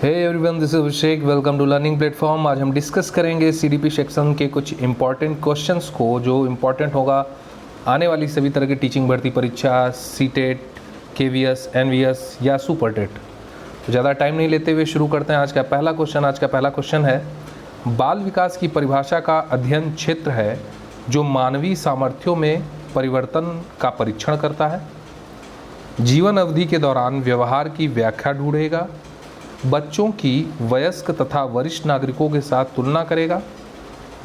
Hey everyone, this is Abhishek. Welcome to learning platform. आज हम discuss करेंगे सीडीपी सेक्शन के कुछ इंपॉर्टेंट क्वेश्चंस को, जो इंपॉर्टेंट होगा आने वाली सभी तरह की टीचिंग भर्ती परीक्षा, सीटेट, केवीएस, एनवीएस या सुपरटेट। तो ज़्यादा टाइम नहीं लेते हुए शुरू करते हैं आज का पहला क्वेश्चन। आज का पहला क्वेश्चन है, बाल विकास की परिभाषा का अध्ययन क्षेत्र है जो मानवीय सामर्थ्यों में परिवर्तन का परीक्षण करता है, जीवन अवधि के दौरान व्यवहार की व्याख्या ढूंढेगा, बच्चों की वयस्क तथा वरिष्ठ नागरिकों के साथ तुलना करेगा,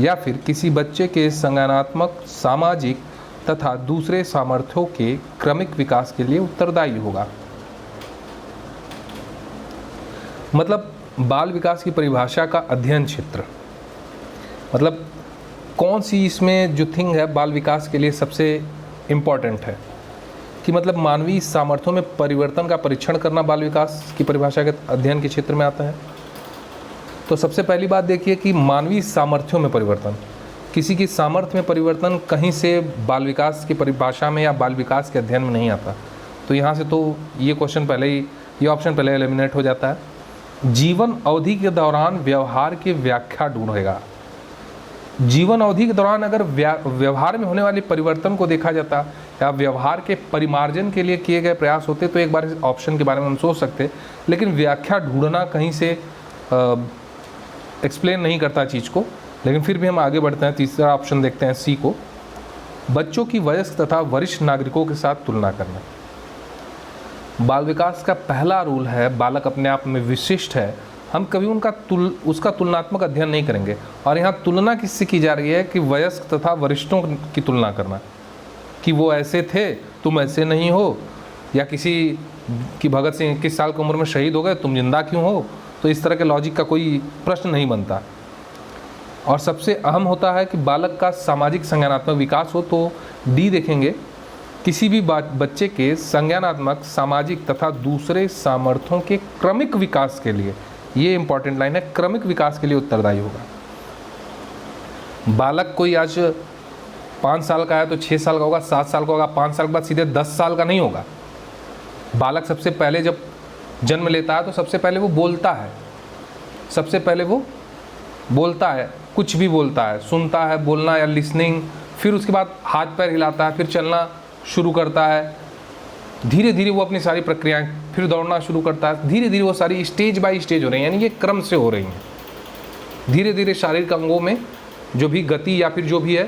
या फिर किसी बच्चे के संज्ञानात्मक, सामाजिक तथा दूसरे सामर्थ्यों के क्रमिक विकास के लिए उत्तरदायी होगा। मतलब बाल विकास की परिभाषा का अध्ययन क्षेत्र, मतलब कौन सी इसमें जो थिंग है बाल विकास के लिए सबसे इम्पॉर्टेंट है, कि मतलब मानवीय सामर्थ्यों में परिवर्तन का परीक्षण करना बाल विकास की परिभाषा के अध्ययन के क्षेत्र में आता है। तो सबसे पहली बात देखिए कि मानवीय सामर्थ्यों में परिवर्तन, किसी की सामर्थ्य में परिवर्तन कहीं से बाल विकास की परिभाषा में या बाल विकास के अध्ययन में नहीं आता। तो यहाँ से तो ये क्वेश्चन पहले ही, ये ऑप्शन पहले एलिमिनेट हो जाता है। जीवन अवधि के दौरान व्यवहार की व्याख्या ढूंढेगा। जीवन अवधि के दौरान अगर व्यवहार में होने वाले परिवर्तन को देखा जाता या व्यवहार के परिमार्जन के लिए किए गए प्रयास होते तो एक बार इस ऑप्शन के बारे में हम सोच सकते, लेकिन व्याख्या ढूंढना कहीं से एक्सप्लेन नहीं करता चीज़ को। लेकिन फिर भी हम आगे बढ़ते हैं, तीसरा ऑप्शन देखते हैं, सी को, बच्चों की वयस्क तथा वरिष्ठ नागरिकों के साथ तुलना करना। बाल विकास का पहला रूल है, बालक अपने आप में विशिष्ट है, हम कभी उसका तुलनात्मक अध्ययन नहीं करेंगे। और यहाँ तुलना किससे की जा रही है कि वयस्क तथा वरिष्ठों की तुलना करना, कि वो ऐसे थे तुम ऐसे नहीं हो, या किसी की भगत सिंह 21 साल की उम्र में शहीद हो गए तुम जिंदा क्यों हो। तो इस तरह के लॉजिक का कोई प्रश्न नहीं बनता। और सबसे अहम होता है कि बालक का सामाजिक संज्ञानात्मक विकास हो, तो डी देखेंगे, किसी भी बच्चे के संज्ञानात्मक, सामाजिक तथा दूसरे सामर्थ्यों के क्रमिक विकास के लिए, ये इंपॉर्टेंट लाइन है, क्रमिक विकास के लिए उत्तरदायी होगा। बालक कोई आज 5 साल का है तो 6 साल का होगा, 7 साल का होगा, 5 साल के बाद सीधे 10 साल का नहीं होगा। बालक सबसे पहले जब जन्म लेता है तो सबसे पहले वो बोलता है, सबसे पहले वो बोलता है, कुछ भी बोलता है, सुनता है, बोलना या लिसनिंग, फिर उसके बाद हाथ पैर हिलाता है, फिर चलना शुरू करता है, धीरे धीरे वो अपनी सारी प्रक्रियाएं, फिर दौड़ना शुरू करता है, धीरे धीरे वो सारी स्टेज बाय स्टेज हो रही हैं, यानी ये क्रम से हो रही हैं। धीरे धीरे शारीरिक अंगों में जो भी गति या फिर जो भी है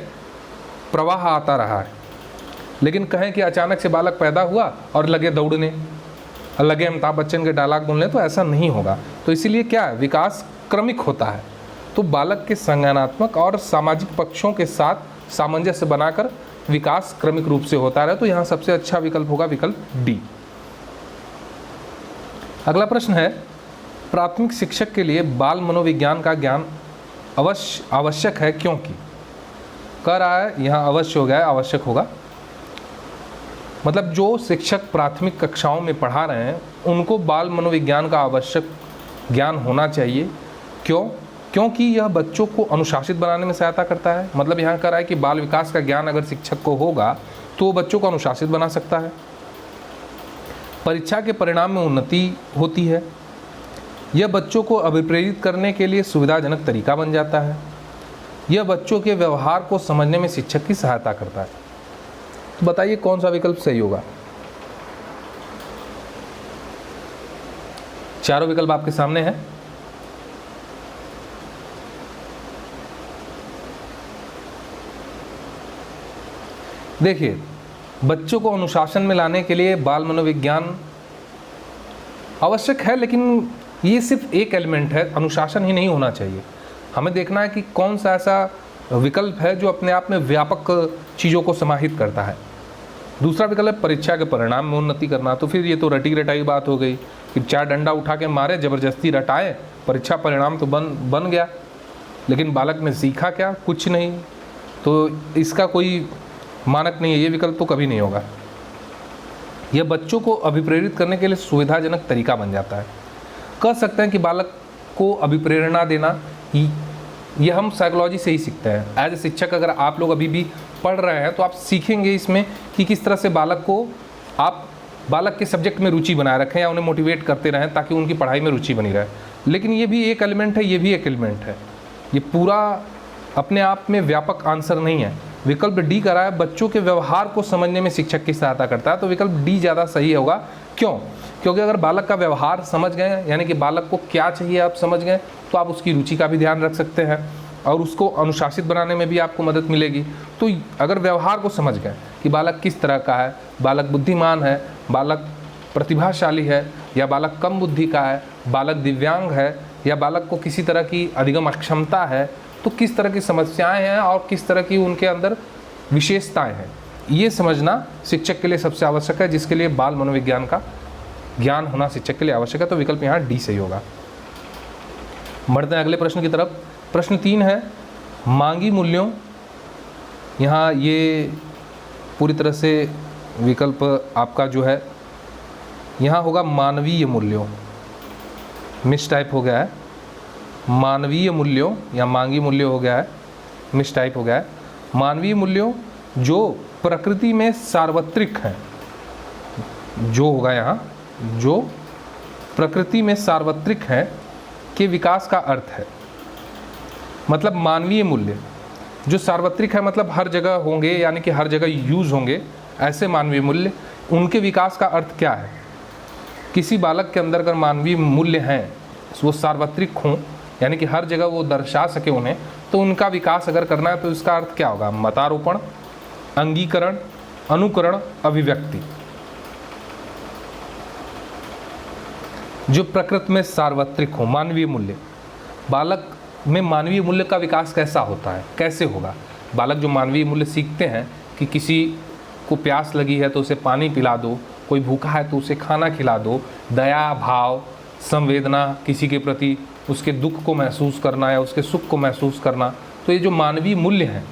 प्रवाह आता रहा है। लेकिन कहें कि अचानक से बालक पैदा हुआ और लगे दौड़ने, लगे अमिताभ बच्चन के डायलॉग बोलने, तो ऐसा नहीं होगा। तो इसीलिए क्या है, विकास क्रमिक होता है। तो बालक के संज्ञानात्मक और सामाजिक पक्षों के साथ सामंजस्य बनाकर विकास क्रमिक रूप से होता रहे। तो यहाँ सबसे अच्छा विकल्प होगा विकल्प डी। अगला प्रश्न है, प्राथमिक शिक्षक के लिए बाल मनोविज्ञान का ज्ञान आवश्यक है क्योंकि। कह रहा है यहाँ अवश्य हो गया है, आवश्यक होगा। मतलब जो शिक्षक प्राथमिक कक्षाओं में पढ़ा रहे हैं उनको बाल मनोविज्ञान का आवश्यक ज्ञान होना चाहिए। क्यों? क्योंकि यह बच्चों को अनुशासित बनाने में सहायता करता है। मतलब यहाँ कह रहा है कि बाल विकास का ज्ञान अगर शिक्षक को होगा तो वो बच्चों को अनुशासित बना सकता है। परीक्षा के परिणाम में उन्नति होती है। यह बच्चों को अभिप्रेरित करने के लिए सुविधाजनक तरीका बन जाता है। यह बच्चों के व्यवहार को समझने में शिक्षक की सहायता करता है। तो बताइए कौन सा विकल्प सही होगा। चारों विकल्प आपके सामने हैं। देखिए, बच्चों को अनुशासन में लाने के लिए बाल मनोविज्ञान आवश्यक है, लेकिन ये सिर्फ एक एलिमेंट है, अनुशासन ही नहीं होना चाहिए। हमें देखना है कि कौन सा ऐसा विकल्प है जो अपने आप में व्यापक चीज़ों को समाहित करता है। दूसरा विकल्प है परीक्षा के परिणाम में उन्नति करना। तो फिर ये तो रटी रटाई बात हो गई कि 4 डंडा उठा के मारे, ज़बरदस्ती रटाए, परीक्षा परिणाम तो बन गया, लेकिन बालक ने सीखा क्या? कुछ नहीं। तो इसका कोई मानक नहीं है, ये विकल्प तो कभी नहीं होगा। यह बच्चों को अभिप्रेरित करने के लिए सुविधाजनक तरीका बन जाता है। कह सकते हैं कि बालक को अभिप्रेरणा देना, ये हम साइकोलॉजी से ही सीखते हैं। एज ए शिक्षक अगर आप लोग अभी भी पढ़ रहे हैं तो आप सीखेंगे इसमें कि किस तरह से बालक को आप बालक के सब्जेक्ट में रुचि बनाए रखें या उन्हें मोटिवेट करते रहें ताकि उनकी पढ़ाई में रुचि बनी रहे। लेकिन ये भी एक एलिमेंट है, ये भी एक एलिमेंट है। ये पूरा अपने आप में व्यापक आंसर नहीं है। विकल्प डी करा है बच्चों के व्यवहार को समझने में शिक्षक की सहायता करता है, तो विकल्प डी ज़्यादा सही होगा। क्यों? क्योंकि अगर बालक का व्यवहार समझ गए, यानी कि बालक को क्या चाहिए आप समझ गए, तो आप उसकी रुचि का भी ध्यान रख सकते हैं और उसको अनुशासित बनाने में भी आपको मदद मिलेगी। तो अगर व्यवहार को समझ गए कि बालक किस तरह का है, बालक बुद्धिमान है, बालक प्रतिभाशाली है, या बालक कम बुद्धि का है, बालक दिव्यांग है, या बालक को किसी तरह की अधिगम अक्षमता है, तो किस तरह की समस्याएं हैं और किस तरह की उनके अंदर विशेषताएं हैं, ये समझना शिक्षक के लिए सबसे आवश्यक है, जिसके लिए बाल मनोविज्ञान का ज्ञान होना शिक्षक के लिए आवश्यक है। तो विकल्प यहाँ डी सही होगा। बढ़ते हैं अगले प्रश्न की तरफ। प्रश्न 3 है मांगी मूल्यों। यहाँ ये पूरी तरह से विकल्प आपका जो है यहाँ होगा मानवीय मूल्यों, मिस टाइप हो गया है, मानवीय मूल्यों या मांगी मूल्य हो गया है, मिस टाइप हो गया है। मानवीय मूल्यों जो प्रकृति में सार्वत्रिक हैं, जो होगा यहाँ जो प्रकृति में सार्वत्रिक हैं के विकास का अर्थ है। मतलब मानवीय मूल्य जो सार्वत्रिक है, मतलब हर जगह होंगे, यानी कि हर जगह यूज होंगे, ऐसे मानवीय मूल्य, उनके विकास का अर्थ क्या है? किसी बालक के अंदर अगर मानवीय मूल्य हैं, वो सार्वत्रिक हों, यानी कि हर जगह वो दर्शा सके उन्हें, तो उनका विकास अगर करना है तो इसका अर्थ क्या होगा? मतारोपण, अंगीकरण, अनुकरण, अभिव्यक्ति। जो प्रकृति में सार्वत्रिक हो, मानवीय मूल्य। बालक में मानवीय मूल्य का विकास कैसा होता है, कैसे होगा? बालक जो मानवीय मूल्य सीखते हैं कि किसी को प्यास लगी है तो उसे पानी पिला दो, कोई भूखा है तो उसे खाना खिला दो, दया भाव, संवेदना, किसी के प्रति उसके दुख को महसूस करना या उसके सुख को महसूस करना, तो ये जो मानवीय मूल्य हैं,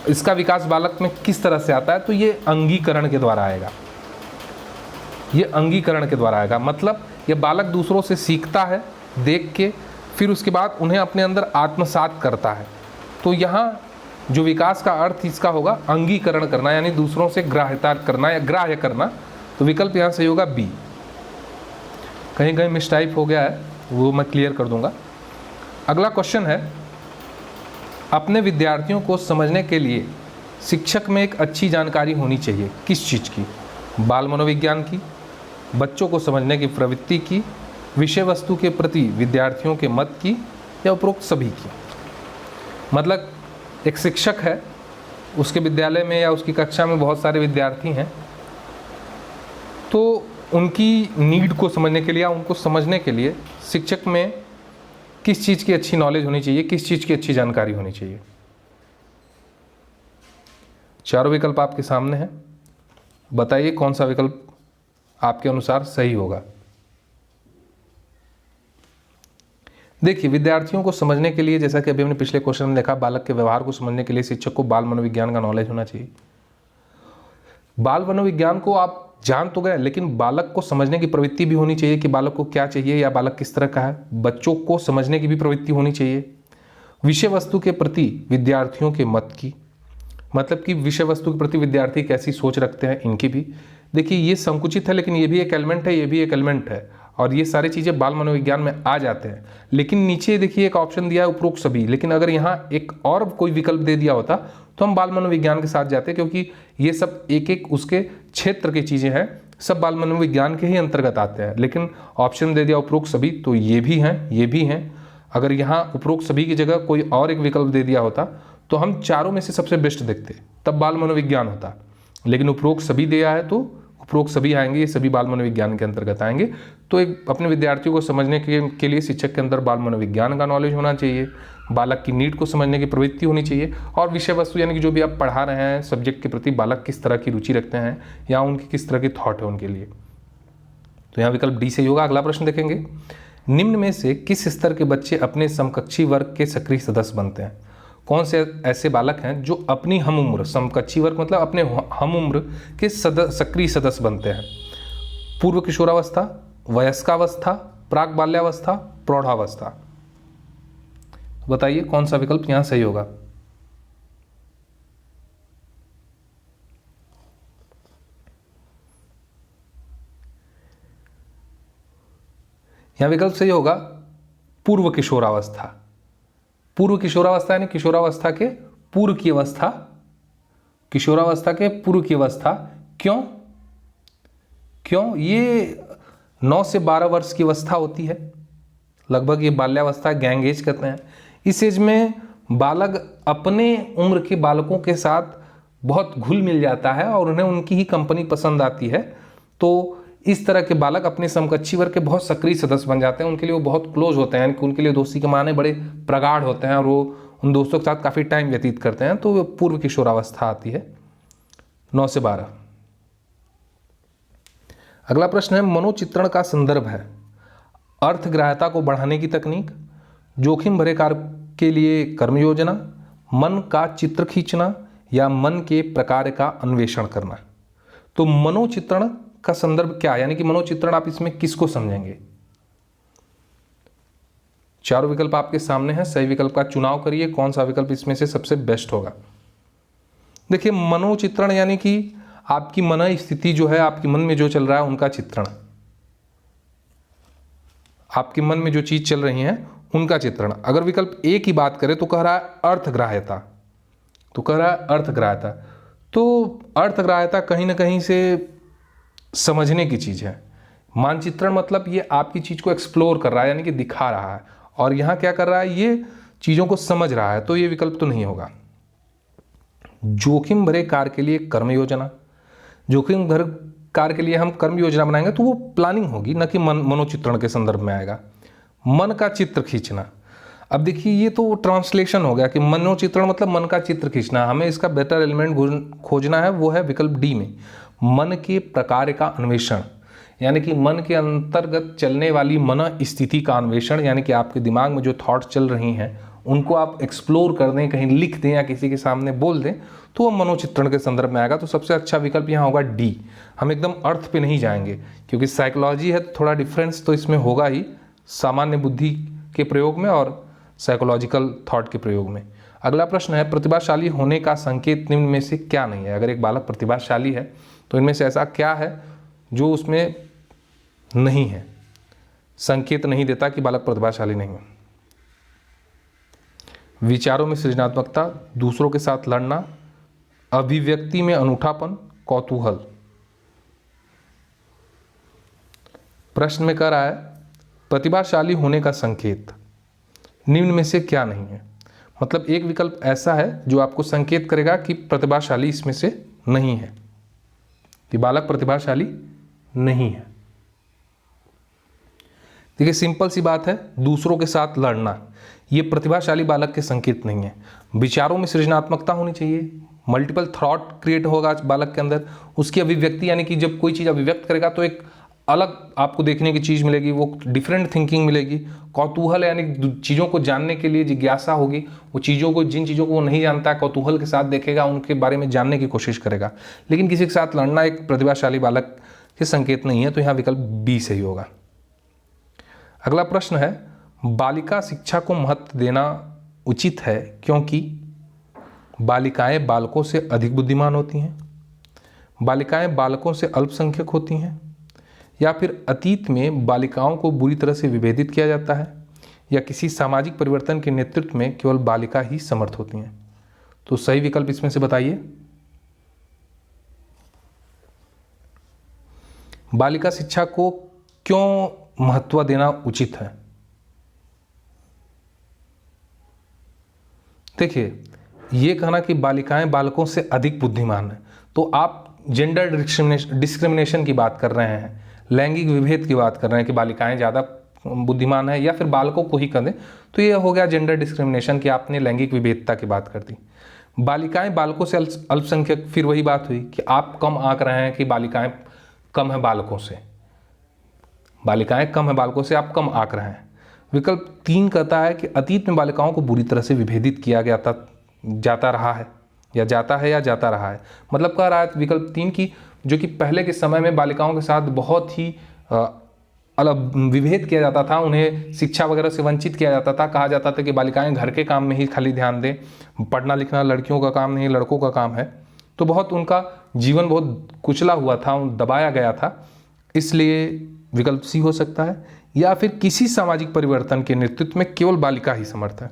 इसका विकास बालक में किस तरह से आता है? तो ये अंगीकरण के द्वारा आएगा। ये अंगीकरण के द्वारा आएगा, मतलब ये बालक दूसरों से सीखता है देख के, फिर उसके बाद उन्हें अपने अंदर आत्मसात करता है। तो यहाँ जो विकास का अर्थ इसका होगा अंगीकरण करना, यानी दूसरों से ग्राह्यता करना या ग्राह्य करना। तो विकल्प यहाँ सही होगा बी। कहीं कहीं मिसटाइप हो गया है, वो मैं क्लियर कर दूंगा। अगला क्वेश्चन है अपने विद्यार्थियों को समझने के लिए शिक्षक में एक अच्छी जानकारी होनी चाहिए। किस चीज़ की? बाल मनोविज्ञान की, बच्चों को समझने की प्रवृत्ति की, विषय वस्तु के प्रति विद्यार्थियों के मत की, या उपरोक्त सभी की। मतलब एक शिक्षक है, उसके विद्यालय में या उसकी कक्षा में बहुत सारे विद्यार्थी हैं, तो उनकी नीड को समझने के लिए या उनको समझने के लिए शिक्षक में किस चीज़ की अच्छी नॉलेज होनी चाहिए, किस चीज़ की अच्छी जानकारी होनी चाहिए। चारों विकल्प आपके सामने हैं, बताइए कौन सा विकल्प आपके अनुसार सही होगा। देखिए, विद्यार्थियों को समझने के लिए, जैसा कि अभी हमने पिछले क्वेश्चन में देखा, बालक के व्यवहार को समझने के लिए शिक्षक को बाल मनोविज्ञान का नॉलेज होना चाहिए। बाल मनोविज्ञान को आप जान तो गए, लेकिन बालक को समझने की प्रवृत्ति भी होनी चाहिए कि बालक को क्या चाहिए या बालक किस तरह का है। बच्चों को समझने की भी प्रवृत्ति होनी चाहिए। विषय वस्तु के प्रति विद्यार्थियों के मत की, मतलब कि विषय वस्तु के प्रति विद्यार्थी कैसी सोच रखते हैं, इनकी भी। देखिए, ये संकुचित है, लेकिन ये भी एक एलिमेंट है, ये भी एक एलिमेंट है, और ये सारी चीज़ें बाल मनोविज्ञान में आ जाते हैं। लेकिन नीचे देखिए एक ऑप्शन दिया है उपरोक्त सभी, लेकिन अगर यहाँ एक और कोई विकल्प दे दिया होता तो हम बाल मनोविज्ञान के साथ जाते, क्योंकि ये सब एक एक उसके क्षेत्र की चीज़ें हैं, सब बाल मनोविज्ञान के ही अंतर्गत आते हैं। लेकिन ऑप्शन दे दिया उपरोक्त सभी, तो ये भी हैं, ये भी हैं। अगर यहाँ उपरोक्त सभी की जगह कोई और एक विकल्प दे दिया होता तो हम चारों में से सबसे बेस्ट देखते, तब बाल मनोविज्ञान होता। लेकिन उपरोक्त सभी दिया है तो उपरोक्त सभी आएंगे, ये सभी बाल मनोविज्ञान के अंतर्गत आएंगे। तो एक अपने विद्यार्थियों को समझने के लिए शिक्षक के अंदर बाल मनोविज्ञान का नॉलेज होना चाहिए, बालक की नीड को समझने की प्रवृत्ति होनी चाहिए, और विषय वस्तु यानी कि जो भी आप पढ़ा रहे हैं सब्जेक्ट के प्रति बालक किस तरह की रुचि रखते हैं या उनकी किस तरह की थॉट है उनके लिए। तो यहाँ विकल्प डी से होगा। अगला प्रश्न देखेंगे, निम्न में से किस स्तर के बच्चे अपने समकक्षी वर्ग के सक्रिय सदस्य बनते हैं? कौन से ऐसे बालक हैं जो अपनी हम उम्र, समकक्षी वर्ग मतलब अपने हम उम्र के सक्रिय सदस्य बनते हैं? पूर्व किशोरावस्था, वयस्कावस्था, प्राक बाल्यावस्था, प्रौढ़ावस्था। बताइए कौन सा विकल्प यहां सही होगा। यहां विकल्प सही होगा पूर्व किशोरावस्था। पूर्व किशोरावस्था यानी किशोरावस्था के पूर्व की अवस्था, किशोरावस्था के पूर्व की अवस्था। क्यों? ये 9 से 12 वर्ष की अवस्था होती है, लगभग ये बाल्यावस्था, गैंग एज कहते हैं। इस एज में बालक अपने उम्र के बालकों के साथ बहुत घुल मिल जाता है और उन्हें उनकी ही कंपनी पसंद आती है। तो इस तरह के बालक अपने समकक्षी वर्ग के बहुत सक्रिय सदस्य बन जाते हैं, उनके लिए वो बहुत क्लोज होते हैं, यानी कि उनके लिए दोस्ती के माने बड़े प्रगाढ़ होते हैं और वो उन दोस्तों के साथ काफ़ी टाइम व्यतीत करते हैं। तो पूर्व किशोरावस्था आती है 9 से 12। अगला प्रश्न है, मनोचित्रण का संदर्भ है अर्थग्राह्यता को बढ़ाने की तकनीक, जोखिम भरे कार्य के लिए कर्म योजना, मन का चित्र खींचना या मन के प्रकार का अन्वेषण करना। तो मनोचित्रण का संदर्भ क्या है, यानी कि मनोचित्रण आप इसमें किसको समझेंगे? चारों विकल्प आपके सामने हैं, सही विकल्प का चुनाव करिए, कौन सा विकल्प इसमें से सबसे बेस्ट होगा। देखिए, मनोचित्रण यानी कि आपकी मन स्थिति जो है, आपके मन में जो चल रहा है उनका चित्रण, आपके मन में जो चीज चल रही है उनका चित्रण। अगर विकल्प ए की बात करें तो कह रहा है अर्थग्राह्यता, तो कह रहा है अर्थग्राह्यता। तो अर्थग्राह्यता कहीं ना कहीं से समझने की चीज है। मानचित्रण मतलब ये आपकी चीज को एक्सप्लोर कर रहा है, यानी कि दिखा रहा है, और यहां क्या कर रहा है, ये चीजों को समझ रहा है, तो ये विकल्प तो नहीं होगा। जोखिम भरे कार्य के लिए कर्म योजना, जोखिम भरे कार्य के लिए हम कर्म योजना बनाएंगे तो वो प्लानिंग होगी, न कि मनोचित्रण के संदर्भ में आएगा। मन का चित्र खींचना, अब देखिए ये तो ट्रांसलेशन हो गया कि मनोचित्रण मतलब मन का चित्र खींचना। हमें इसका बेटर एलिमेंट खोजना है, वो है विकल्प डी में, मन के प्रकार का अन्वेषण, यानी कि मन के अंतर्गत चलने वाली मन स्थिति का अन्वेषण, यानी कि आपके दिमाग में जो थॉट चल रही हैं उनको आप एक्सप्लोर कर दें, कहीं लिख दें या किसी के सामने बोल दें, तो वो मनोचित्रण के संदर्भ में आएगा। तो सबसे अच्छा विकल्प यहाँ होगा डी। हम एकदम अर्थ पे नहीं जाएंगे क्योंकि साइकोलॉजी है, थोड़ा डिफरेंस तो इसमें होगा ही, सामान्य बुद्धि के प्रयोग में और साइकोलॉजिकल थॉट के प्रयोग में। अगला प्रश्न है, प्रतिभाशाली होने का संकेत निम्न में से क्या नहीं है? अगर एक बालक प्रतिभाशाली है तो इनमें से ऐसा क्या है जो उसमें नहीं है, संकेत नहीं देता कि बालक प्रतिभाशाली नहीं है? विचारों में सृजनात्मकता, दूसरों के साथ लड़ना, अभिव्यक्ति में अनूठापन, कौतूहल। प्रश्न में कह रहा है प्रतिभाशाली होने का संकेत निम्न में से क्या नहीं है? मतलब एक विकल्प ऐसा है जो आपको संकेत करेगा कि प्रतिभाशाली इसमें से नहीं है, कि बालक प्रतिभाशाली नहीं है। देखिए सिंपल सी बात है, दूसरों के साथ लड़ना ये प्रतिभाशाली बालक के संकेत नहीं है। विचारों में सृजनात्मकता होनी चाहिए, मल्टीपल थॉट क्रिएट होगा बालक के अंदर, उसकी अभिव्यक्ति यानी कि जब कोई चीज़ अभिव्यक्त करेगा तो एक अलग आपको देखने की चीज़ मिलेगी, वो डिफरेंट थिंकिंग मिलेगी। कौतूहल यानी चीज़ों को जानने के लिए जिज्ञासा होगी, वो चीज़ों को, जिन चीज़ों को वो नहीं जानता है कौतूहल के साथ देखेगा, उनके बारे में जानने की कोशिश करेगा। लेकिन किसी के साथ लड़ना एक प्रतिभाशाली बालक के संकेत नहीं है, तो यहाँ विकल्प बी सही होगा। अगला प्रश्न है, बालिका शिक्षा को महत्व देना उचित है क्योंकि बालिकाएं बालकों से अधिक बुद्धिमान होती हैं, बालिकाएं बालकों से अल्पसंख्यक होती हैं, या फिर अतीत में बालिकाओं को बुरी तरह से विभेदित किया जाता है, या किसी सामाजिक परिवर्तन के नेतृत्व में केवल बालिका ही समर्थ होती हैं। तो सही विकल्प इसमें से बताइए। बालिका शिक्षा को क्यों महत्व देना उचित है? देखिए, ये कहना कि बालिकाएं बालकों से अधिक बुद्धिमान हैं, तो आप जेंडर डिस्क्रिमिनेशन की बात कर रहे हैं, लैंगिक विभेद की बात कर रहे हैं कि बालिकाएं ज़्यादा बुद्धिमान है, या फिर बालकों को ही कर दें, तो ये हो गया जेंडर डिस्क्रिमिनेशन की आपने लैंगिक विभेदता की बात कर दी। बालिकाएं बालकों से अल्पसंख्यक, फिर वही बात हुई कि आप कम आंक रहे हैं कि बालिकाएं कम है बालकों से, बालिकाएं कम है बालकों से, आप कम आंक रहे हैं। विकल्प 3 कहता है कि अतीत में बालिकाओं को बुरी तरह से विभेदित किया गया था, जाता रहा है या जाता रहा है। मतलब कह रहा है विकल्प 3 की, जो कि पहले के समय में बालिकाओं के साथ बहुत ही अलग विभेद किया जाता था, उन्हें शिक्षा वगैरह से वंचित किया जाता था, कहा जाता था कि बालिकाएं घर के काम में ही खाली ध्यान दें, पढ़ना लिखना लड़कियों का काम नहीं, लड़कों का काम है। तो बहुत उनका जीवन बहुत कुचला हुआ था, दबाया गया था, इसलिए विकल्प सी हो सकता है। या फिर किसी सामाजिक परिवर्तन के नेतृत्व में केवल बालिका ही समर्थ है।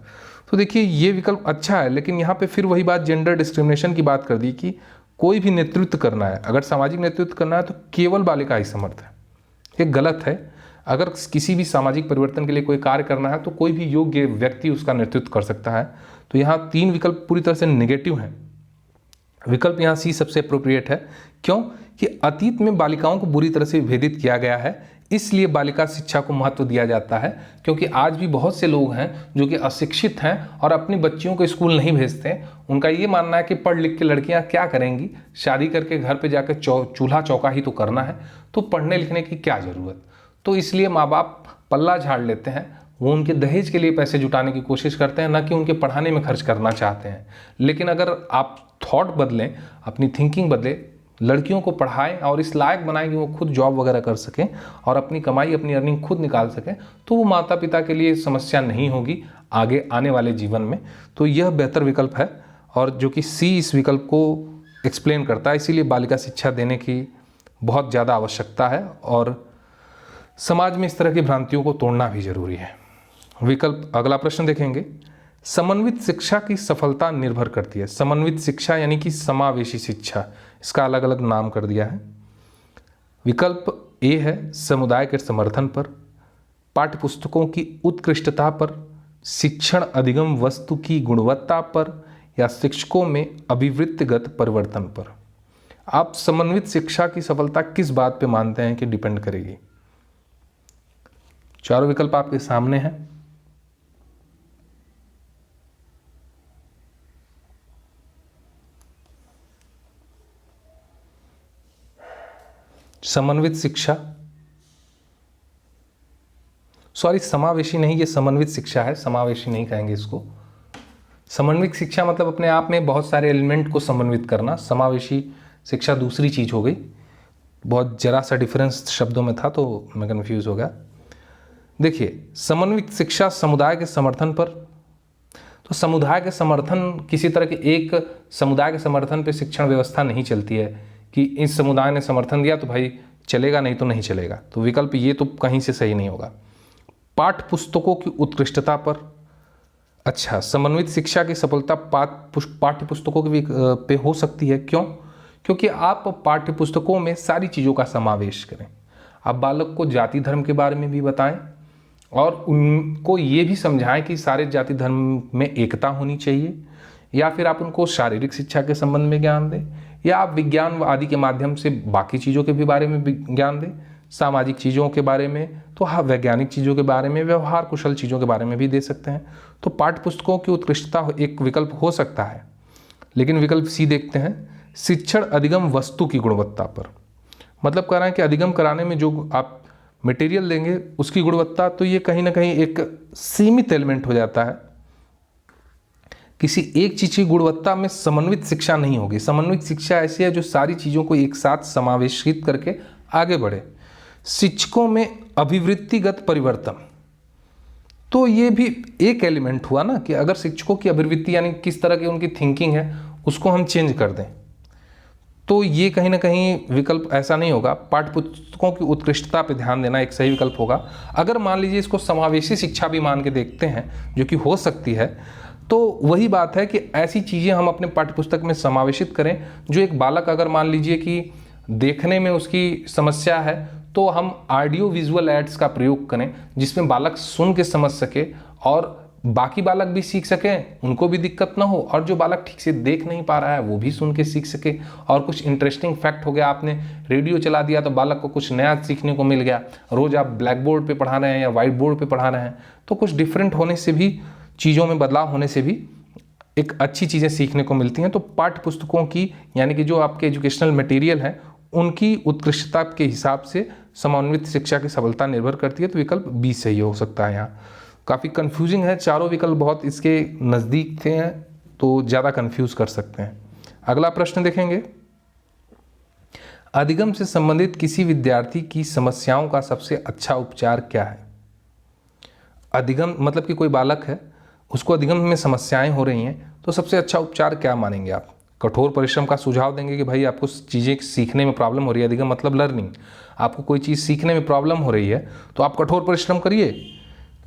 तो देखिए ये विकल्प अच्छा है, लेकिन यहाँ पे फिर वही बात जेंडर डिस्क्रिमिनेशन की बात कर दी कि कोई भी नेतृत्व करना है, अगर सामाजिक नेतृत्व करना है तो केवल बालिका ही समर्थ है। ये गलत है। अगर किसी भी सामाजिक परिवर्तन के लिए कोई कार्य करना है तो कोई भी योग्य व्यक्ति उसका नेतृत्व कर सकता है। तो यहाँ 3 विकल्प पूरी तरह से नेगेटिव हैं। विकल्प यहाँ सी सबसे अप्रोप्रिएट है। क्यों? कि अतीत में बालिकाओं को बुरी तरह से विभेदित किया गया है, इसलिए बालिका शिक्षा को महत्व दिया जाता है। क्योंकि आज भी बहुत से लोग हैं जो कि अशिक्षित हैं और अपनी बच्चियों को स्कूल नहीं भेजते। उनका ये मानना है कि पढ़ लिख के लड़कियां क्या करेंगी, शादी करके घर पे जाकर चूल्हा चौका ही तो करना है, तो पढ़ने लिखने की क्या ज़रूरत। तो इसलिए माँ बाप पल्ला झाड़ लेते हैं, वो उनके दहेज के लिए पैसे जुटाने की कोशिश करते हैं, ना कि उनके पढ़ाने में खर्च करना चाहते हैं। लेकिन अगर आप थॉट बदलें, अपनी थिंकिंग बदले, लड़कियों को पढ़ाएं और इस लायक बनाएं कि वो खुद जॉब वगैरह कर सकें और अपनी कमाई, अपनी अर्निंग खुद निकाल सकें, तो वो माता पिता के लिए समस्या नहीं होगी आगे आने वाले जीवन में। तो यह बेहतर विकल्प है, और जो कि सी इस विकल्प को एक्सप्लेन करता है। इसीलिए बालिका शिक्षा देने की बहुत ज़्यादा आवश्यकता है और समाज में इस तरह की भ्रांतियों को तोड़ना भी जरूरी है। विकल्प अगला प्रश्न देखेंगे। समन्वित शिक्षा की सफलता निर्भर करती है। समन्वित शिक्षा यानी कि समावेशी शिक्षा, इसका अलग अलग नाम कर दिया है। विकल्प ए है समुदाय के समर्थन पर, पाठ्यपुस्तकों की उत्कृष्टता पर, शिक्षण अधिगम वस्तु की गुणवत्ता पर, या शिक्षकों में अभिवृत्तिगत परिवर्तन पर। आप समन्वित शिक्षा की सफलता किस बात पे मानते हैं कि डिपेंड करेगी? चारों विकल्प आपके सामने हैं। समन्वित शिक्षा, सॉरी समावेशी नहीं, ये समन्वित शिक्षा है, समावेशी नहीं कहेंगे इसको। समन्वित शिक्षा मतलब अपने आप में बहुत सारे एलिमेंट को समन्वित करना, समावेशी शिक्षा दूसरी चीज हो गई। बहुत जरा सा डिफरेंस शब्दों में था तो मैं कंफ्यूज हो गया। देखिए, समन्वित शिक्षा समुदाय के समर्थन पर, तो समुदाय के समर्थन, किसी तरह के एक समुदाय के समर्थन पे शिक्षण व्यवस्था नहीं चलती है कि इस समुदाय ने समर्थन दिया तो भाई चलेगा, नहीं तो नहीं चलेगा। तो विकल्प ये तो कहीं से सही नहीं होगा। पाठ्य पुस्तकों की उत्कृष्टता पर, अच्छा, समन्वित शिक्षा की सफलता पाठ्य पुस्तकों के पे हो सकती है। क्यों? क्योंकि आप पाठ्य पुस्तकों में सारी चीज़ों का समावेश करें। आप बालक को जाति धर्म के बारे में भी बताएं और उनको ये भी समझाएं कि सारे जाति धर्म में एकता होनी चाहिए, या फिर आप उनको शारीरिक शिक्षा के संबंध में ज्ञान दें, या आप विज्ञान आदि के माध्यम से बाकी चीज़ों के भी बारे में ज्ञान दें, सामाजिक चीज़ों के बारे में, तो हाँ वैज्ञानिक चीज़ों के बारे में, व्यवहार कुशल चीज़ों के बारे में भी दे सकते हैं। तो पाठ्य पुस्तकों की उत्कृष्टता एक विकल्प हो सकता है। लेकिन विकल्प सी देखते हैं, शिक्षण अधिगम वस्तु की गुणवत्ता पर। मतलब कह रहे हैं कि अधिगम कराने में जो आप मटेरियल देंगे उसकी गुणवत्ता, तो ये कहीं ना कहीं एक सीमित एलिमेंट हो जाता है। किसी एक चीज़ की गुणवत्ता में समन्वित शिक्षा नहीं होगी। समन्वित शिक्षा ऐसी है जो सारी चीज़ों को एक साथ समावेशित करके आगे बढ़े। शिक्षकों में अभिवृत्तिगत परिवर्तन, तो ये भी एक एलिमेंट हुआ ना कि अगर शिक्षकों की अभिवृत्ति यानी किस तरह की उनकी थिंकिंग है उसको हम चेंज कर दें, तो ये कहीं ना कहीं विकल्प ऐसा नहीं होगा। पाठ्यपुस्तकों की उत्कृष्टता पर ध्यान देना एक सही विकल्प होगा। अगर मान लीजिए इसको समावेशी शिक्षा भी मान के देखते हैं, जो कि हो सकती है, तो वही बात है कि ऐसी चीज़ें हम अपने पाठ्यपुस्तक में समावेशित करें जो एक बालक, अगर मान लीजिए कि देखने में उसकी समस्या है, तो हम ऑडियो विजुअल एड्स का प्रयोग करें जिसमें बालक सुन के समझ सके और बाकी बालक भी सीख सकें, उनको भी दिक्कत ना हो, और जो बालक ठीक से देख नहीं पा रहा है वो भी सुन के सीख सके। और कुछ इंटरेस्टिंग फैक्ट हो गया, आपने रेडियो चला दिया तो बालक को कुछ नया सीखने को मिल गया। रोज़ आप ब्लैक बोर्ड पे पढ़ा रहे हैं या वाइट बोर्ड पे पढ़ा रहे हैं, तो कुछ डिफरेंट होने से भी, चीज़ों में बदलाव होने से भी एक अच्छी चीज़ें सीखने को मिलती हैं। तो पाठ्य पुस्तकों की यानी कि जो आपके एजुकेशनल मटेरियल हैं उनकी उत्कृष्टता के हिसाब से समन्वित शिक्षा की सफलता निर्भर करती है। तो विकल्प बी सही हो सकता है। यहाँ काफ़ी कंफ्यूजिंग है, चारों विकल्प बहुत इसके नज़दीक थे हैं तो ज़्यादा कंफ्यूज कर सकते हैं। अगला प्रश्न देखेंगे, अधिगम से संबंधित किसी विद्यार्थी की समस्याओं का सबसे अच्छा उपचार क्या है? अधिगम मतलब कि कोई बालक है, उसको अधिगम में समस्याएं हो रही हैं, तो सबसे अच्छा उपचार क्या मानेंगे आप? कठोर परिश्रम का सुझाव देंगे कि भाई आपको चीज़ें सीखने में प्रॉब्लम हो रही है, देखिए मतलब लर्निंग, आपको कोई चीज़ सीखने में प्रॉब्लम हो रही है तो आप कठोर परिश्रम करिए,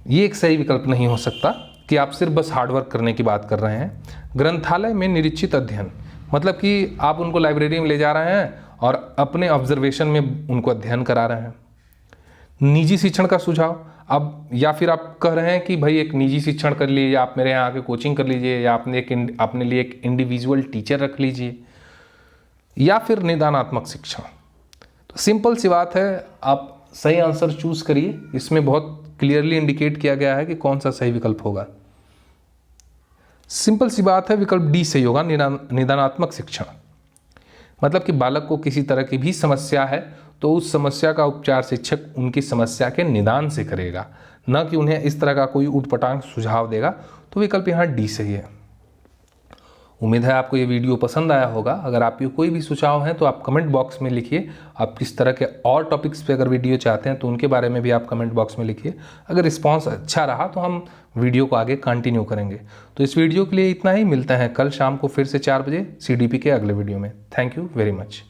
ये एक सही विकल्प नहीं हो सकता कि आप सिर्फ बस हार्डवर्क करने की बात कर रहे हैं। ग्रंथालय में निरीक्षित अध्ययन, मतलब कि आप उनको लाइब्रेरी में ले जा रहे हैं और अपने ऑब्जर्वेशन में उनको अध्ययन करा रहे हैं। निजी शिक्षण का सुझाव, अब या फिर आप कह रहे हैं कि भाई एक निजी शिक्षण कर लीजिए, आप मेरे यहाँ आके कोचिंग कर लीजिए, या अपने लिए एक इंडिविजुअल टीचर रख लीजिए, या फिर निदानात्मक शिक्षण। तो सिंपल सी बात है, आप सही आंसर चूज करिए। इसमें बहुत क्लियरली इंडिकेट किया गया है कि कौन सा सही विकल्प होगा। सिंपल सी बात है, विकल्प डी सही होगा, निदानात्मक शिक्षण। मतलब कि बालक को किसी तरह की भी समस्या है तो उस समस्या का उपचार शिक्षक उनकी समस्या के निदान से करेगा, न कि उन्हें इस तरह का कोई ऊटपटांग सुझाव देगा। तो विकल्प यहाँ डी सही है। उम्मीद है आपको ये वीडियो पसंद आया होगा। अगर आपके कोई भी सुझाव हैं तो आप कमेंट बॉक्स में लिखिए। आप किस तरह के और टॉपिक्स पे अगर वीडियो चाहते हैं तो उनके बारे में भी आप कमेंट बॉक्स में लिखिए। अगर रिस्पांस अच्छा रहा तो हम वीडियो को आगे कंटिन्यू करेंगे। तो इस वीडियो के लिए इतना ही, मिलते हैं कल शाम को फिर से 4 बजे CDP के अगले वीडियो में। Thank you very much.